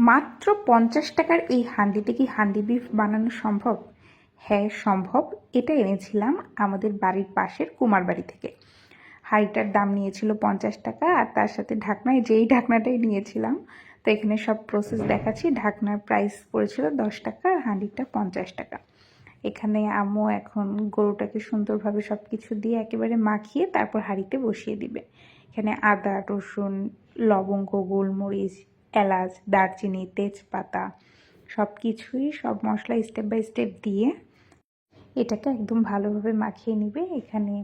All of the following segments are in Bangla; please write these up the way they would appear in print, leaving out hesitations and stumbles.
মাত্র 50 টাকার এই হান্ডিতে কি হান্ডি বিফ বানানো সম্ভব? হ্যাঁ সম্ভব। এটা এনেছিলাম আমাদের বাড়ির পাশের কুমার বাড়ি থেকে। হাঁড়িটার দাম নিয়েছিল 50 টাকা আর তার সাথে ঢাকনায় যেই ঢাকনাটাই নিয়েছিলাম। তো এখানে সব প্রসেস দেখাচ্ছি। ঢাকনার প্রাইস পড়েছিল 10 টাকা আর হাঁড়িটা 50 টাকা। এখানে আম্মু এখন গরুটাকে সুন্দরভাবে সব কিছু দিয়ে একেবারে মাখিয়ে তারপর হাঁড়িতে বসিয়ে দিবে। এখানে আদা, রসুন, লবঙ্গ, গোলমরিচ, এলাচ, দারচিনি, তেজপাতা সব কিছুই সব মশলা স্টেপ বাই স্টেপ দিয়ে এটাকে একদম ভালোভাবে মাখিয়ে নিবে। এখানে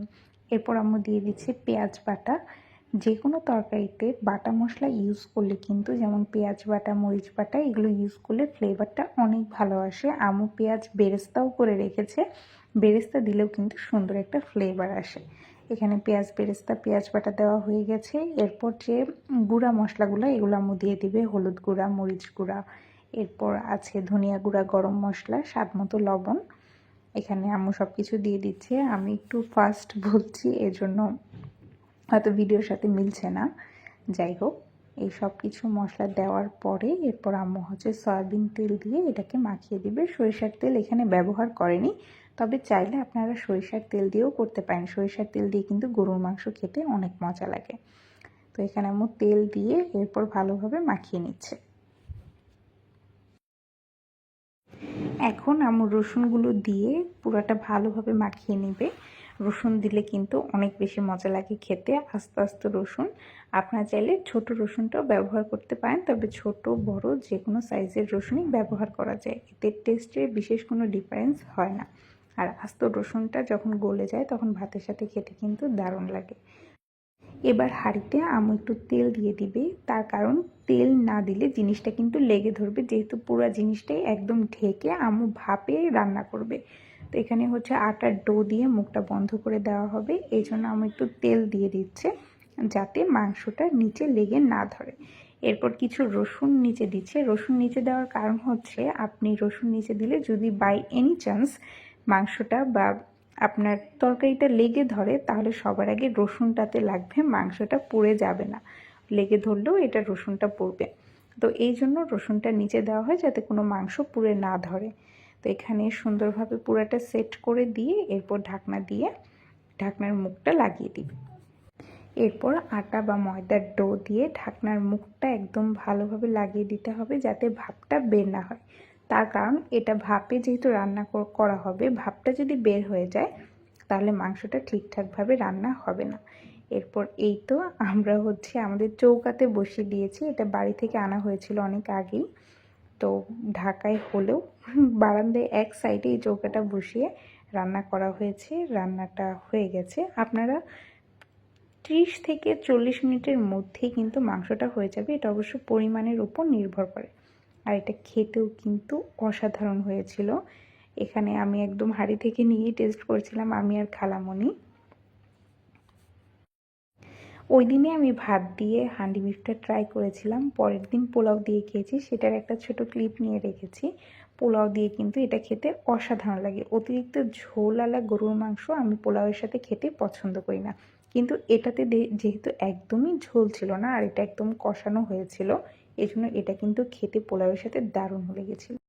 এরপর আম্মু দিয়ে দিচ্ছে পেঁয়াজ বাটা। যে কোনো তরকারিতে বাটা মশলা ইউজ করলে কিন্তু, যেমন পেঁয়াজ বাটা, মরিচ বাটা, এগুলো ইউজ করলে ফ্লেভারটা অনেক ভালো আসে। আম্মু পেঁয়াজ বেরেস্তাও করে রেখেছে, বেরেস্তা দিলেও কিন্তু সুন্দর একটা ফ্লেভার আসে। এখানে পেঁয়াজ বেরেস্তা, পেঁয়াজ বাটা দেওয়া হয়ে গেছে। এরপর যে গুঁড়া মশলাগুলো, এগুলো আম্মু দিয়ে দিবে। হলুদ গুঁড়া, মরিচ গুঁড়া, এরপর আছে ধনিয়া গুঁড়া, গরম মশলা, স্বাদ মতো লবণ। এখানে আম্মু সব কিছু দিয়ে দিচ্ছে। আমি একটু ফাস্ট বলছি, এজন্য হয়তো ভিডিওর সাথে মিলছে না। যাই হোক, এই সব কিছু মশলা দেওয়ার পরে এরপর আম্মু সয়াবিন তেল দিয়ে এটাকে মাখিয়ে দিবে। সরিষার তেল এখানে ব্যবহার করেনি, তবে চাইলে আপনারা সরিষার তেল দিয়েও করতে পারেন। সরিষার তেল দিয়ে কিন্তু গরুর মাংস খেতে অনেক মজা লাগে। তো এখানে আম্মু তেল দিয়ে এরপর ভালোভাবে মাখিয়ে নিচ্ছে। এখন আম্মু রসুনগুলো দিয়ে পুরোটা ভালোভাবে মাখিয়ে নেবে। রসুন দিলে কিন্তু অনেক বেশি মজা লাগে খেতে, আস্তে আস্তে রসুন। আপনারা চাইলে ছোট রসুনটাও ব্যবহার করতে পারেন, তবে ছোট বড় যে কোনো সাইজের রসুনই ব্যবহার করা যায়, এতে টেস্টে বিশেষ কোনো ডিফারেন্স হয় না। আর আস্ত রসুনটা যখন গলে যায় তখন ভাতের সাথে খেতে কিন্তু দারুণ লাগে। এবার হাঁড়িতে আম্মু একটু তেল দিয়ে দিবে, তার কারণ তেল না দিলে জিনিসটা কিন্তু লেগে ধরবে, যেহেতু পুরো জিনিসটাই একদম ঢেকে আম্মু ভাপে রান্না করবে। তো এখানে আটার ডো দিয়ে মুখটা বন্ধ করে দেওয়া হবে, এই জন্য আম্মু একটু তেল দিয়ে দিচ্ছে যাতে মাংসটা নিচে লেগে না ধরে। এরপর কিছু রসুন নিচে দিচ্ছে। রসুন নিচে দেওয়ার কারণ আপনি রসুন নিচে দিলে যদি বাই এনি চান্স মাংসটা বা আপনার তরকারিটা লেগে ধরে, তাহলে সবার আগে রসুনটাতে লাগবে, মাংসটা পুড়ে যাবে না। লেগে ধরলেও এটা রসুনটা পুড়বে। তো এই জন্য রসুনটা নিচে দেওয়া হয় যাতে কোনো মাংস পুড়ে না ধরে। তো এখানে সুন্দরভাবে পুরাটা সেট করে দিয়ে এরপর ঢাকনা দিয়ে ঢাকনার মুখটা লাগিয়ে দিবে। এরপর আটা বা ময়দার ডো দিয়ে ঢাকনার মুখটা একদম ভালোভাবে লাগিয়ে দিতে হবে যাতে ভাপটা বের না হয়। তার কারণ এটা ভাপে যেহেতু রান্না করা হবে, ভাপটা যদি বের হয়ে যায় তাহলে মাংসটা ঠিকঠাকভাবে রান্না হবে না। এরপর এই তো আমরা আমাদের চৌকাতে বসিয়ে দিয়েছি। এটা বাড়ি থেকে আনা হয়েছিল অনেক আগেই, তো ঢাকায় হলেও বারান্দায় এক সাইডে এই চৌকাটা বসিয়ে রান্না করা হয়েছে। রান্নাটা হয়ে গেছে। আপনারা 30 থেকে 40 মিনিটের মধ্যেই কিন্তু মাংসটা হয়ে যাবে। এটা অবশ্য পরিমাণের উপর নির্ভর করে। আর এটা খেতেও কিন্তু অসাধারণ হয়েছিল। এখানে আমি একদম হাঁড়ি থেকে নিয়েই টেস্ট করেছিলাম, আমি আর খালামণি। ওই দিনে আমি ভাত দিয়ে হান্ডি বিফটা ট্রাই করেছিলাম, পরের দিন পোলাও দিয়ে খেয়েছি, সেটার একটা ছোট ক্লিপ নিয়ে রেখেছি। পোলাও দিয়ে কিন্তু এটা খেতে অসাধারণ লাগে। অতিরিক্ত ঝোলওয়ালা গরুর মাংস আমি পোলাওয়ের সাথে খেতে পছন্দ করি না, কিন্তু এটাতে যেহেতু একদমই ঝোল ছিল না আর এটা একদম কষানো হয়েছিল, এজন্য এটা কিন্তু খেতে পোলাওয়ের সাথে দারুণ লেগেছিল।